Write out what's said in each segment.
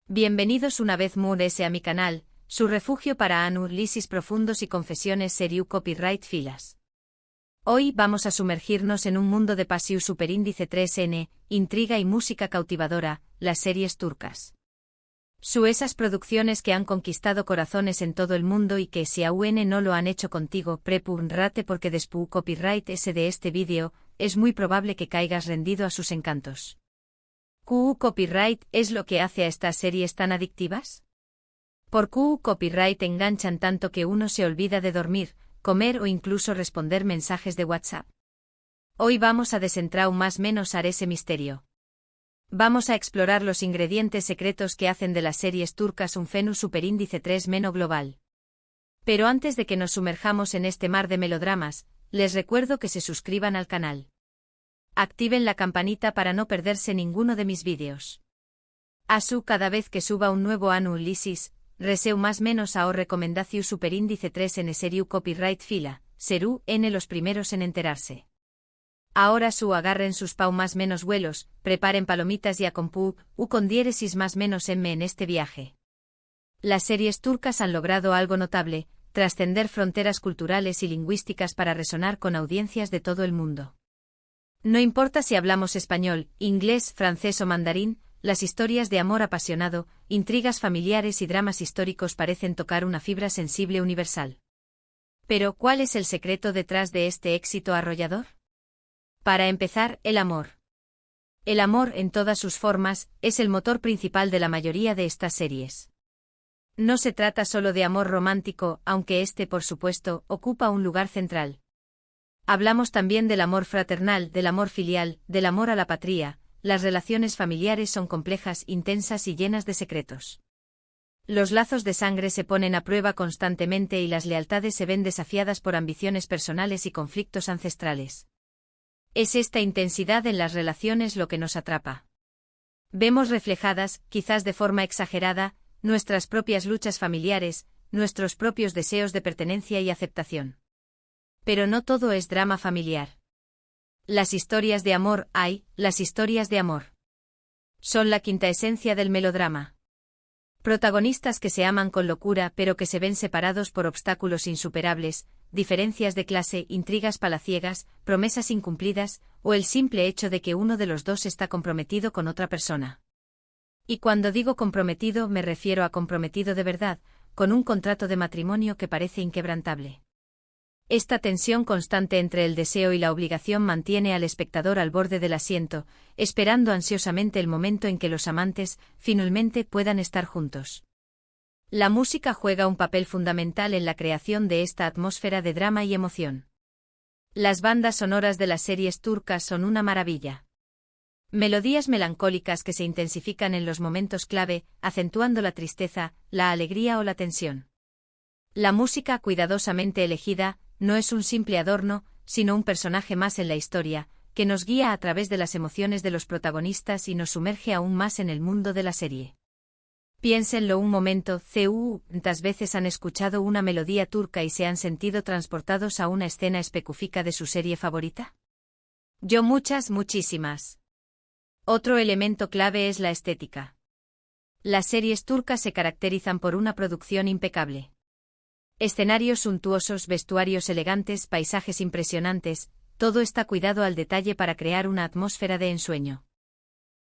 Bienvenidos una vez más a mi canal, su refugio para análisis profundos y confesiones seriu copyright filas. Hoy vamos a sumergirnos en un mundo de pasiu superíndice 3N, intriga y música cautivadora, las series turcas. Esas producciones que han conquistado corazones en todo el mundo y que si aún no lo han hecho contigo, prepárate porque después copyright de este vídeo, es muy probable que caigas rendido a sus encantos. Copyright es lo que hace a estas series tan adictivas. Por copyright enganchan tanto que uno se olvida de dormir, comer o incluso responder mensajes de WhatsApp. Hoy vamos a desentrar más menos ese misterio. Vamos a explorar los ingredientes secretos que hacen de las series turcas un fenómeno superíndice 3 global. Pero antes de que nos sumerjamos en este mar de melodramas, les recuerdo que se suscriban al canal. Activen la campanita para no perderse ninguno de mis vídeos. Cada vez que suba un nuevo análisis, reseu más menos a o recomendaciu superíndice 3 en seriu copyright fila, serú en los primeros en enterarse. Ahora agarren sus pau más menos vuelos, preparen palomitas y acompú, con diéresis más menos en este viaje. Las series turcas han logrado algo notable, trascender fronteras culturales y lingüísticas para resonar con audiencias de todo el mundo. No importa si hablamos español, inglés, francés o mandarín, las historias de amor apasionado, intrigas familiares y dramas históricos parecen tocar una fibra sensible universal. Pero, ¿cuál es el secreto detrás de este éxito arrollador? Para empezar, el amor. El amor, en todas sus formas, es el motor principal de la mayoría de estas series. No se trata solo de amor romántico, aunque por supuesto, ocupa un lugar central. Hablamos también del amor fraternal, del amor filial, del amor a la patria. Las relaciones familiares son complejas, intensas y llenas de secretos. Los lazos de sangre se ponen a prueba constantemente y las lealtades se ven desafiadas por ambiciones personales y conflictos ancestrales. Es esta intensidad en las relaciones lo que nos atrapa. Vemos reflejadas, quizás de forma exagerada, nuestras propias luchas familiares, nuestros propios deseos de pertenencia y aceptación. Pero no todo es drama familiar. Las historias de amor las historias de amor. Son la quinta esencia del melodrama. Protagonistas que se aman con locura pero que se ven separados por obstáculos insuperables, diferencias de clase, intrigas palaciegas, promesas incumplidas, o el simple hecho de que uno de los dos está comprometido con otra persona. Y cuando digo comprometido me refiero a comprometido de verdad, con un contrato de matrimonio que parece inquebrantable. Esta tensión constante entre el deseo y la obligación mantiene al espectador al borde del asiento, esperando ansiosamente el momento en que los amantes, finalmente, puedan estar juntos. La música juega un papel fundamental en la creación de esta atmósfera de drama y emoción. Las bandas sonoras de las series turcas son una maravilla. Melodías melancólicas que se intensifican en los momentos clave, acentuando la tristeza, la alegría o la tensión. La música cuidadosamente elegida no es un simple adorno, sino un personaje más en la historia, que nos guía a través de las emociones de los protagonistas y nos sumerge aún más en el mundo de la serie. Piénsenlo un momento, ¿cuántas veces han escuchado una melodía turca y se han sentido transportados a una escena específica de su serie favorita? Yo muchísimas. Otro elemento clave es la estética. Las series turcas se caracterizan por una producción impecable. Escenarios suntuosos, vestuarios elegantes, paisajes impresionantes, todo está cuidado al detalle para crear una atmósfera de ensueño.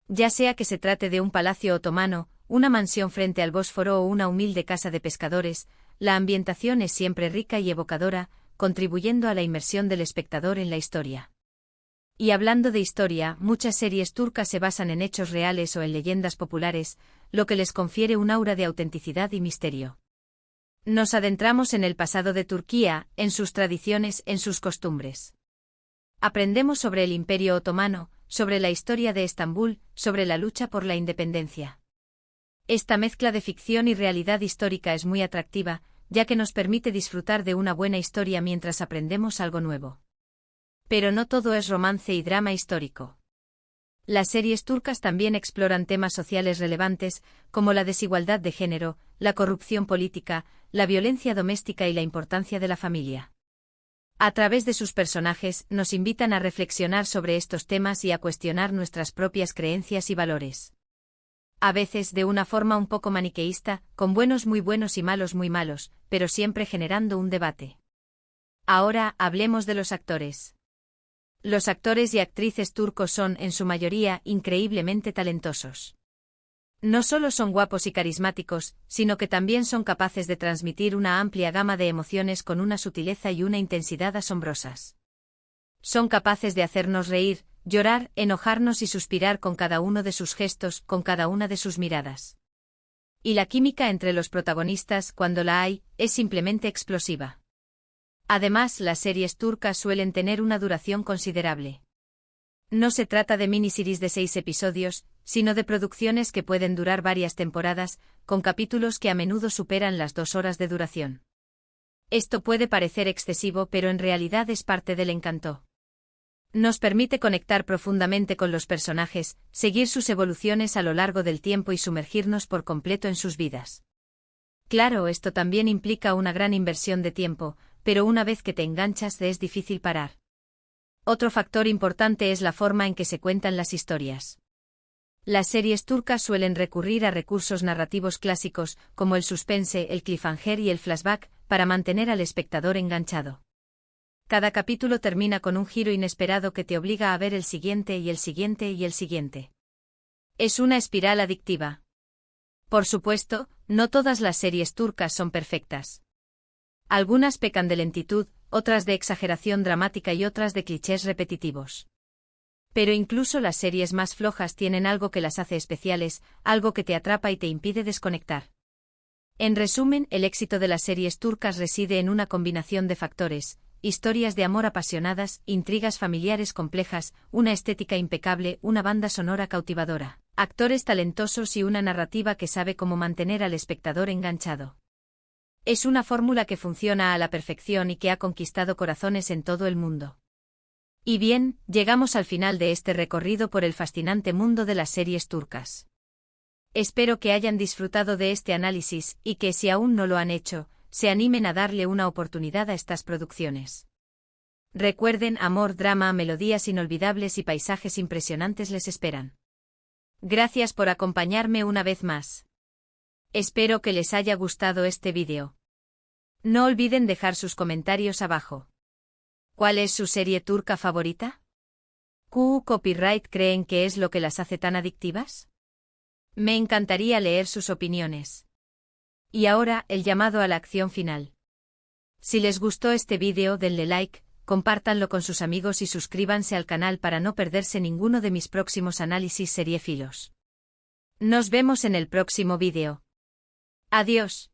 Ya sea que se trate de un palacio otomano, una mansión frente al Bósforo o una humilde casa de pescadores, la ambientación es siempre rica y evocadora, contribuyendo a la inmersión del espectador en la historia. Y hablando de historia, muchas series turcas se basan en hechos reales o en leyendas populares, lo que les confiere un aura de autenticidad y misterio. Nos adentramos en el pasado de Turquía, en sus tradiciones, en sus costumbres. Aprendemos sobre el Imperio Otomano, sobre la historia de Estambul, sobre la lucha por la independencia. Esta mezcla de ficción y realidad histórica es muy atractiva, ya que nos permite disfrutar de una buena historia mientras aprendemos algo nuevo. Pero no todo es romance y drama histórico. Las series turcas también exploran temas sociales relevantes, como la desigualdad de género, la corrupción política, la violencia doméstica y la importancia de la familia. A través de sus personajes, nos invitan a reflexionar sobre estos temas y a cuestionar nuestras propias creencias y valores. A veces de una forma un poco maniqueísta, con buenos muy buenos y malos muy malos, pero siempre generando un debate. Ahora hablemos de los actores. Los actores y actrices turcos son, en su mayoría, increíblemente talentosos. No solo son guapos y carismáticos, sino que también son capaces de transmitir una amplia gama de emociones con una sutileza y una intensidad asombrosas. Son capaces de hacernos reír, llorar, enojarnos y suspirar con cada uno de sus gestos, con cada una de sus miradas. Y la química entre los protagonistas, cuando la hay, es simplemente explosiva. Además, las series turcas suelen tener una duración considerable. No se trata de miniseries de 6 episodios, sino de producciones que pueden durar varias temporadas, con capítulos que a menudo superan las 2 horas de duración. Esto puede parecer excesivo, pero en realidad es parte del encanto. Nos permite conectar profundamente con los personajes, seguir sus evoluciones a lo largo del tiempo y sumergirnos por completo en sus vidas. Claro, esto también implica una gran inversión de tiempo, pero una vez que te enganchas es difícil parar. Otro factor importante es la forma en que se cuentan las historias. Las series turcas suelen recurrir a recursos narrativos clásicos, como el suspense, el cliffhanger y el flashback, para mantener al espectador enganchado. Cada capítulo termina con un giro inesperado que te obliga a ver el siguiente y el siguiente y el siguiente. Es una espiral adictiva. Por supuesto, no todas las series turcas son perfectas. Algunas pecan de lentitud, otras de exageración dramática y otras de clichés repetitivos. Pero incluso las series más flojas tienen algo que las hace especiales, algo que te atrapa y te impide desconectar. En resumen, el éxito de las series turcas reside en una combinación de factores: historias de amor apasionadas, intrigas familiares complejas, una estética impecable, una banda sonora cautivadora, actores talentosos y una narrativa que sabe cómo mantener al espectador enganchado. Es una fórmula que funciona a la perfección y que ha conquistado corazones en todo el mundo. Y bien, llegamos al final de este recorrido por el fascinante mundo de las series turcas. Espero que hayan disfrutado de este análisis y que, si aún no lo han hecho, se animen a darle una oportunidad a estas producciones. Recuerden, amor, drama, melodías inolvidables y paisajes impresionantes les esperan. Gracias por acompañarme una vez más. Espero que les haya gustado este vídeo. No olviden dejar sus comentarios abajo. ¿Cuál es su serie turca favorita? ¿Qué copyright creen que es lo que las hace tan adictivas? Me encantaría leer sus opiniones. Y ahora, el llamado a la acción final. Si les gustó este vídeo, denle like, compártanlo con sus amigos y suscríbanse al canal para no perderse ninguno de mis próximos análisis seriéfilos. Nos vemos en el próximo vídeo. Adiós.